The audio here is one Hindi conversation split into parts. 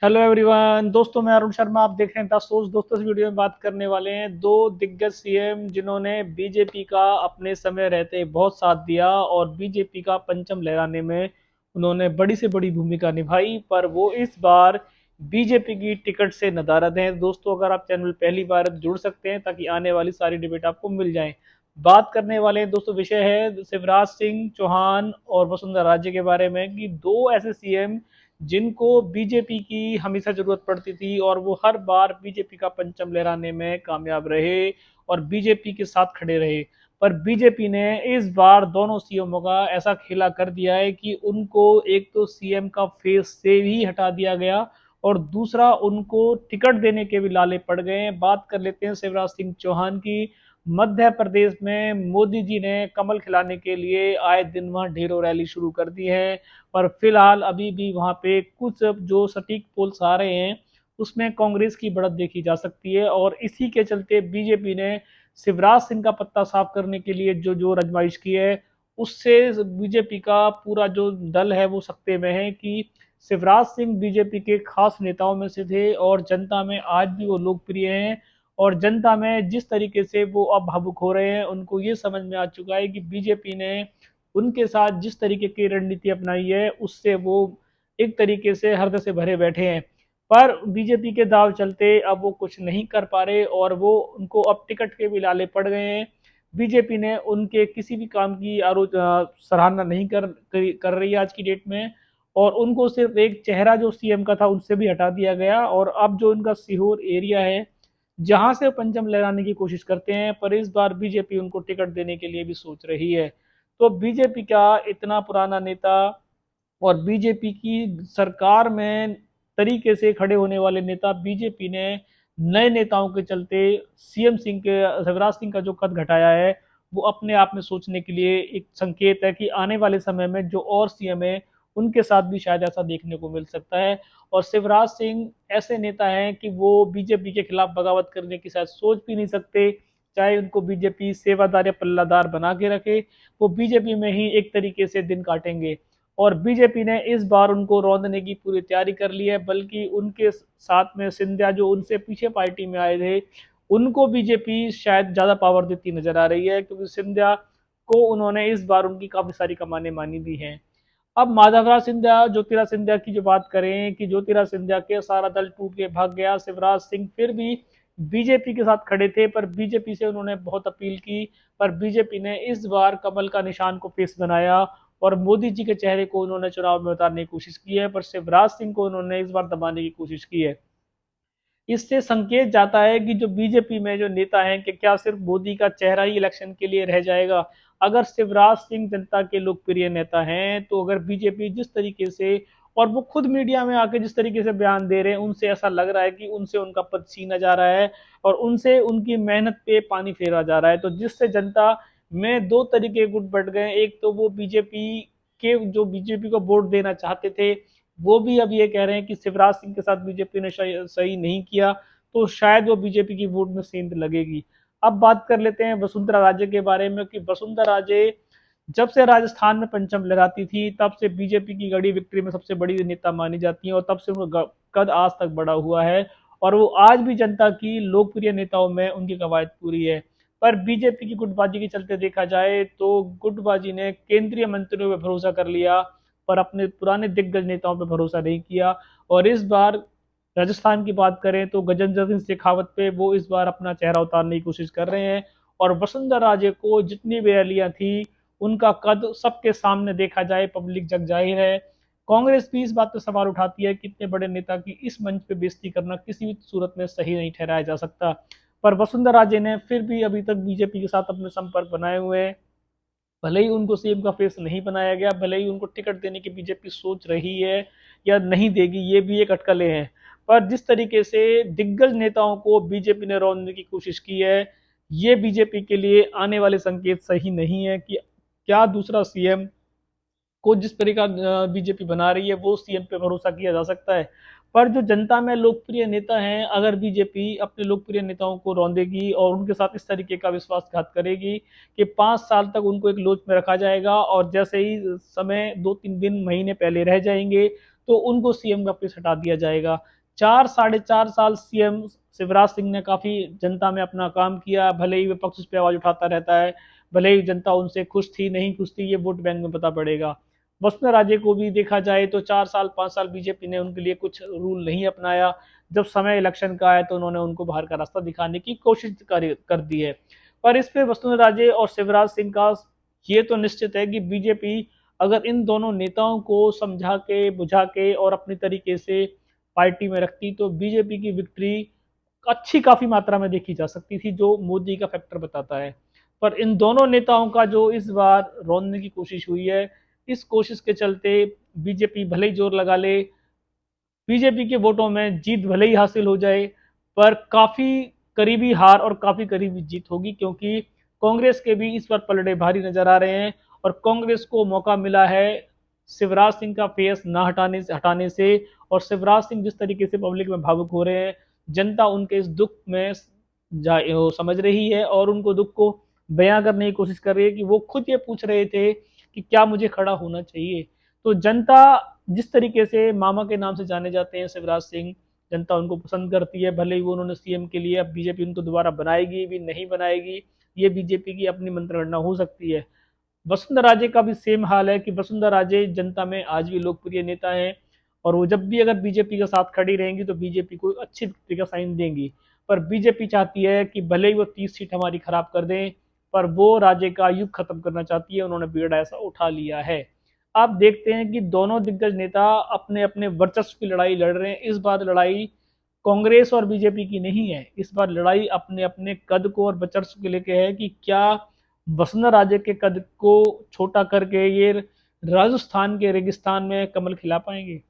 हेलो एवरीवन दोस्तों, मैं अरुण शर्मा। आप देख रहे हैं द सोर्स। दोस्तों, इस वीडियो में बात करने वाले हैं दो दिग्गज सीएम जिन्होंने बीजेपी का अपने समय रहते बहुत साथ दिया और बीजेपी का परचम लहराने में उन्होंने बड़ी से बड़ी भूमिका निभाई, पर वो इस बार बीजेपी की टिकट से नदारद हैं। दोस्तों, अगर आप चैनल पहली बार जुड़ सकते हैं ताकि आने वाली सारी डिबेट आपको मिल जाए। बात करने वाले हैं दोस्तों, विषय है शिवराज सिंह चौहान और वसुंधरा राजे के बारे में कि दो ऐसे सीएम जिनको बीजेपी की हमेशा जरूरत पड़ती थी और वो हर बार बीजेपी का परचम लहराने में कामयाब रहे और बीजेपी के साथ खड़े रहे। पर बीजेपी ने इस बार दोनों सीएमओ का ऐसा खेला कर दिया है कि उनको एक तो सीएम का फेस से ही हटा दिया गया और दूसरा उनको टिकट देने के भी लाले पड़ गए हैं। बात कर लेते हैं शिवराज सिंह चौहान की। मध्य प्रदेश में मोदी जी ने कमल खिलाने के लिए आए दिन वहां ढेरों रैली शुरू कर दी है, पर फिलहाल अभी भी वहां पे कुछ जो सटीक पोल्स आ रहे हैं उसमें कांग्रेस की बढ़त देखी जा सकती है और इसी के चलते बीजेपी ने शिवराज सिंह का पत्ता साफ करने के लिए जो जो आजमाइश की है, उससे बीजेपी का पूरा जो दल है वो सकते में है कि शिवराज सिंह बीजेपी के खास नेताओं में से थे और जनता में आज भी वो लोकप्रिय हैं। और जनता में जिस तरीके से वो अब भावुक हो रहे हैं, उनको ये समझ में आ चुका है कि बीजेपी ने उनके साथ जिस तरीके की रणनीति अपनाई है उससे वो एक तरीके से हृदय से भरे बैठे हैं। पर बीजेपी के दाव चलते अब वो कुछ नहीं कर पा रहे और वो उनको अब टिकट के भी लाले पड़ गए हैं। बीजेपी ने उनके किसी भी काम की सराहना नहीं कर रही है आज की डेट में, और उनको सिर्फ एक चेहरा जो सीएम का था उनसे भी हटा दिया गया और अब जो उनका सीहोर एरिया है जहां से पंचम लहराने की कोशिश करते हैं, पर इस बार बीजेपी उनको टिकट देने के लिए भी सोच रही है। तो बीजेपी का इतना पुराना नेता और बीजेपी की सरकार में तरीके से खड़े होने वाले नेता बीजेपी ने नए नेताओं के चलते सीएम सिंह के शिवराज सिंह का जो कद घटाया है, वो अपने आप में सोचने के लिए एक संकेत है कि आने वाले समय में जो और सीएम है उनके साथ भी शायद ऐसा देखने को मिल सकता है। और शिवराज सिंह ऐसे नेता हैं कि वो बीजेपी के खिलाफ बगावत करने की शायद सोच भी नहीं सकते, चाहे उनको बीजेपी सेवादार या पल्लादार बना के रखे, वो बीजेपी में ही एक तरीके से दिन काटेंगे। और बीजेपी ने इस बार उनको रौंदने की पूरी तैयारी कर ली है, बल्कि उनके साथ में सिंधिया जो उनसे पीछे पार्टी में आए थे उनको बीजेपी शायद ज्यादा पावर देती नजर आ रही है, क्योंकि सिंधिया को उन्होंने इस बार उनकी काफी सारी कमाने मानी भी हैं। अब माधवराज सिंधिया ज्योतिराज सिंधिया की जो बात करें कि ज्योतिराज सिंधिया के सारा दल टूट के भाग गया, शिवराज सिंह फिर भी बीजेपी के साथ खड़े थे, पर बीजेपी से उन्होंने बहुत अपील की। पर बीजेपी ने इस बार कमल का निशान को फेस बनाया और मोदी जी के चेहरे को उन्होंने चुनाव में उतारने की कोशिश की है, पर शिवराज सिंह को उन्होंने इस बार दबाने की कोशिश की है। इससे संकेत जाता है कि जो बीजेपी में जो नेता हैं कि क्या सिर्फ मोदी का चेहरा ही इलेक्शन के लिए रह जाएगा। अगर शिवराज सिंह जनता के लोकप्रिय नेता हैं तो अगर बीजेपी जिस तरीके से और वो खुद मीडिया में आके जिस तरीके से बयान दे रहे हैं, उनसे ऐसा लग रहा है कि उनसे उनका पद छीना जा रहा है और उनसे उनकी मेहनत पे पानी फेरा जा रहा है, तो जिससे जनता में दो तरीके गुट बट गए। एक तो वो बीजेपी के जो बीजेपी को वोट देना चाहते थे, वो भी अब ये कह रहे हैं कि शिवराज सिंह के साथ बीजेपी ने सही नहीं किया, तो शायद वो बीजेपी की वोट में सेंध लगेगी। अब बात कर लेते हैं वसुंधरा राजे के बारे में कि वसुंधरा राजे जब से राजस्थान में पंचम लहराती थी तब से बीजेपी की गड़ी विक्ट्री में सबसे बड़ी नेता मानी जाती है और तब से उनका कद आज तक बढ़ा हुआ है और वो आज भी जनता की लोकप्रिय नेताओं में उनकी कवायद पूरी है। पर बीजेपी की गुटबाजी के चलते देखा जाए तो गुटबाजी ने केंद्रीय मंत्रियों पर भरोसा कर लिया, पर अपने पुराने दिग्गज नेताओं पर भरोसा नहीं किया। और इस बार राजस्थान की बात करें तो गजेंद्र सिंह शेखावत पे वो इस बार अपना चेहरा उतारने की कोशिश कर रहे हैं। और वसुंधरा राजे को जितनी भी रैलियां थी उनका कद सबके सामने देखा जाए पब्लिक जग जाहिर है। कांग्रेस भी इस बात पर सवाल उठाती है कि इतने बड़े नेता की इस मंच पे बेइज्जती करना किसी भी सूरत में सही नहीं ठहराया जा सकता। पर वसुंधरा राजे ने फिर भी अभी तक बीजेपी के साथ अपने संपर्क बनाए हुए हैं। भले ही उनको सीएम का फेस नहीं बनाया गया, भले ही उनको टिकट देने की बीजेपी सोच रही है या नहीं देगी, ये भी एक अटकलें हैं। पर जिस तरीके से दिग्गज नेताओं को बीजेपी ने रौंदने की कोशिश की है, ये बीजेपी के लिए आने वाले संकेत सही नहीं है कि क्या दूसरा सीएम को जिस तरीका बीजेपी बना रही है वो सीएम पे भरोसा किया जा सकता है। पर जो जनता में लोकप्रिय नेता हैं, अगर बीजेपी अपने लोकप्रिय नेताओं को रौंदेगी और उनके साथ इस तरीके का विश्वासघात करेगी कि 5 साल तक उनको एक लोच में रखा जाएगा और जैसे ही समय 2-3 दिन महीने पहले रह जाएंगे तो उनको सीएम का प्लेस हटा दिया जाएगा। 4 साढ़े 4 साल सीएम शिवराज सिंह ने काफ़ी जनता में अपना काम किया, भले ही विपक्ष उस पर आवाज़ उठाता रहता है, भले ही जनता उनसे खुश थी नहीं खुश थी, ये वोट बैंक में पता पड़ेगा। वसुंधरा राजे को भी देखा जाए तो 4 साल 5 साल बीजेपी ने उनके लिए कुछ रूल नहीं अपनाया। जब समय इलेक्शन का आया तो उन्होंने उनको बाहर का रास्ता दिखाने की कोशिश कर दी है। पर इस पे वसुंधरा राजे और शिवराज सिंह का ये तो निश्चित है कि बीजेपी अगर इन दोनों नेताओं को समझा के बुझा के और अपनी तरीके से पार्टी में रखती तो बीजेपी की विक्ट्री अच्छी काफी मात्रा में देखी जा सकती थी, जो मोदी का फैक्टर बताता है। पर इन दोनों नेताओं का जो इस बार रोनने की कोशिश हुई है, इस कोशिश के चलते बीजेपी भले ही जोर लगा ले, बीजेपी के वोटों में जीत भले ही हासिल हो जाए, पर काफी करीबी हार और काफी करीबी जीत होगी, क्योंकि कांग्रेस के भी इस बार पलड़े भारी नजर आ रहे हैं। और कांग्रेस को मौका मिला है शिवराज सिंह का फेस ना हटाने से, और शिवराज सिंह जिस तरीके से पब्लिक में भावुक हो रहे हैं, जनता उनके इस दुख में समझ रही है और उनको दुख को बयां करने की कोशिश कर रही है कि वो खुद ये पूछ रहे थे कि क्या मुझे खड़ा होना चाहिए। तो जनता जिस तरीके से मामा के नाम से जाने जाते हैं शिवराज सिंह, जनता उनको पसंद करती है, भले ही वो उन्होंने सीएम के लिए, अब बीजेपी उनको दोबारा बनाएगी भी नहीं बनाएगी ये बीजेपी की अपनी मंत्रणा हो सकती है। वसुंधरा राजे का भी सेम हाल है कि वसुंधरा राजे जनता में आज भी लोकप्रिय नेता हैं, और वो जब भी अगर बीजेपी के साथ खड़ी रहेंगी तो बीजेपी को अच्छी विक्ट्री का साइन देंगी। पर बीजेपी चाहती है कि भले ही वो 30 सीट हमारी खराब कर दें, पर वो राजे का युग खत्म करना चाहती है, उन्होंने बीड़ा ऐसा उठा लिया है। आप देखते हैं कि दोनों दिग्गज नेता अपने अपने वर्चस्व की लड़ाई लड़ रहे हैं। इस बार लड़ाई कांग्रेस और बीजेपी की नहीं है, इस बार लड़ाई अपने अपने कद को और वर्चस्व के लेके है कि क्या वसुंधरा राजे के कद को छोटा करके ये राजस्थान के रेगिस्तान में कमल खिला पाएंगे।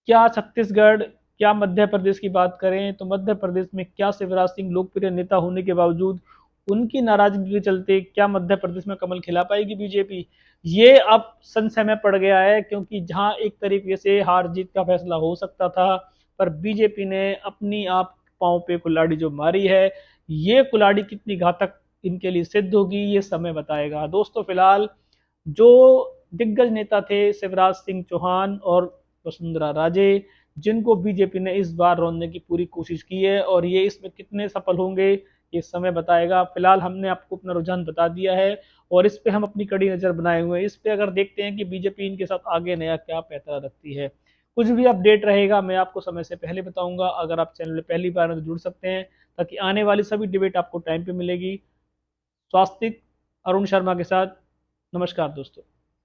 क्या छत्तीसगढ़, क्या मध्य प्रदेश की बात करें तो मध्य प्रदेश में क्या शिवराज सिंह लोकप्रिय नेता होने के बावजूद उनकी नाराजगी के चलते क्या मध्य प्रदेश में कमल खिला पाएगी बीजेपी, ये अब संशय में पड़ गया है। क्योंकि जहां एक तरीके से हार जीत का फैसला हो सकता था, पर बीजेपी ने अपनी आप पांव पे कुल्हाड़ी जो मारी है, ये कुल्हाड़ी कितनी घातक इनके लिए सिद्ध होगी ये समय बताएगा। दोस्तों फिलहाल जो दिग्गज नेता थे शिवराज सिंह चौहान और वसुंधरा राजे, जिनको बीजेपी ने इस बार रोनने की पूरी कोशिश की है, और ये इसमें कितने सफल होंगे ये समय बताएगा। फिलहाल हमने आपको अपना रुझान बता दिया है और इस पे हम अपनी कड़ी नजर बनाए हुए हैं। इस पे अगर देखते हैं कि बीजेपी इनके साथ आगे नया क्या पैंतरा रखती है। कुछ भी अपडेट रहेगा मैं आपको समय से पहले बताऊंगा। अगर आप चैनल में पहली बार हैं तो जुड़ सकते हैं, ताकि आने वाली सभी डिबेट आपको टाइम पे मिलेगी। स्वास्तिक अरुण शर्मा के साथ। नमस्कार दोस्तों।